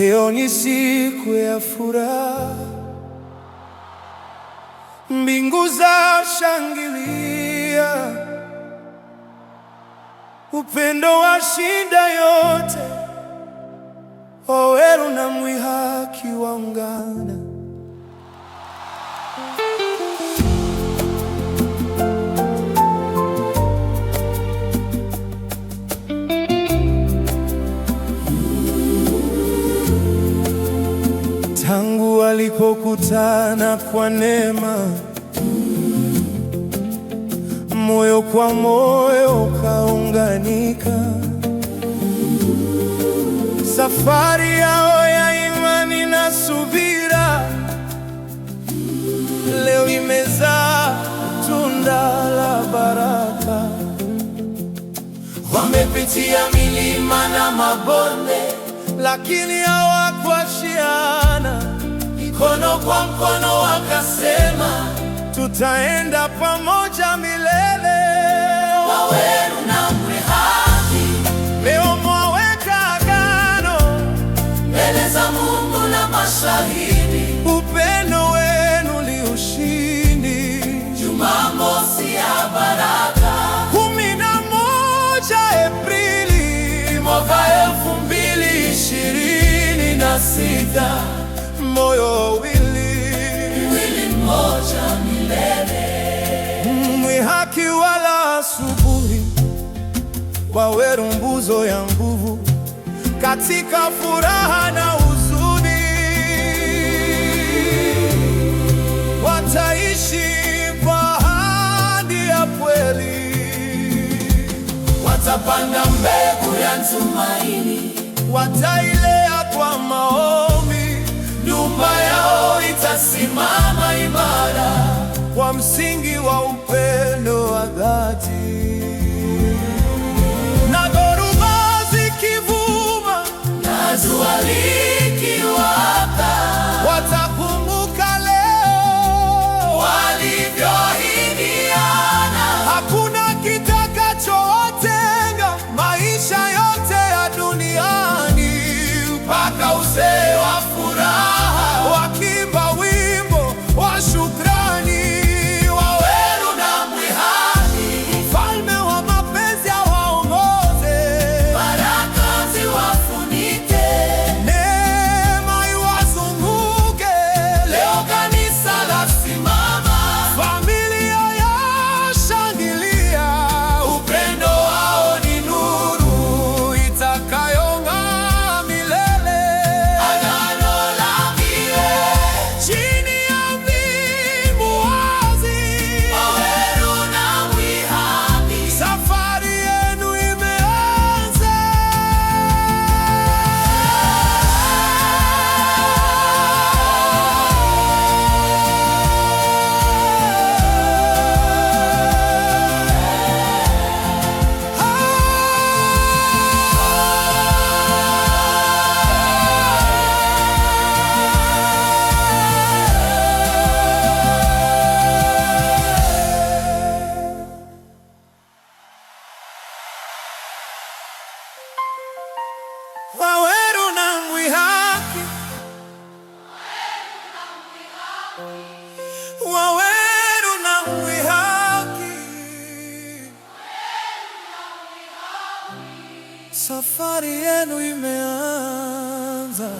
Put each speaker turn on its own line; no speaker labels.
Leo ni siku ya furaha, mbingu za shangilia, upendo wa shinda yote, Waweru na Mwihaki waungana. Tangu walipokutana kwa neema, moyo kwa moyo kaunganika. Safari yao ya imani na subira leo imezaa tunda la baraka. Wamepitia milima na mabonde, lakini hawakuachiana. Mkono kwa mkono wakasema, tutaenda pamoja milele. Waweru na Mwihaki, leo mwaweka agano mbele za Mungu na mashahidi. Upendo wenu ni ushindi. Jumamosi ya baraka, 11 Aprili mwaka 2026. Moyo wawili, mwili mmoja milele. Mwihaki wala asubuhi, Waweru nguzo ya nguvu katika furaha na huzuni. Wataishi kwa ahadi ya kweli, watapanda mbegu ya tumaini, watailea kwa maombi. Nyumba yao itasimama imara kwa msingi wa upendo wa dhati. Na dhoruba zikivuma na jua likiwaka, watakumbuka leo walivyoahidiana. Hakuna kitakachowatenga maisha yote ya duniani, mpaka uzee wa furaha, wakiimba wimbo wa shukrani. Waweru na Mwihaki, mfalme wa mapenzi awaongoze. Baraka ziwafunike, neema iwazunguke. Leo kanisa lasimama, familia yashangilia. Upendo wao ni nuru itakayong'aa milele. Agano la milele chini ya mbingu wazi. Waweru na Mwihaki, safari yenu imeanza. Waweru na Mwihaki, Waweru na Mwihaki, safari yenu imeanza.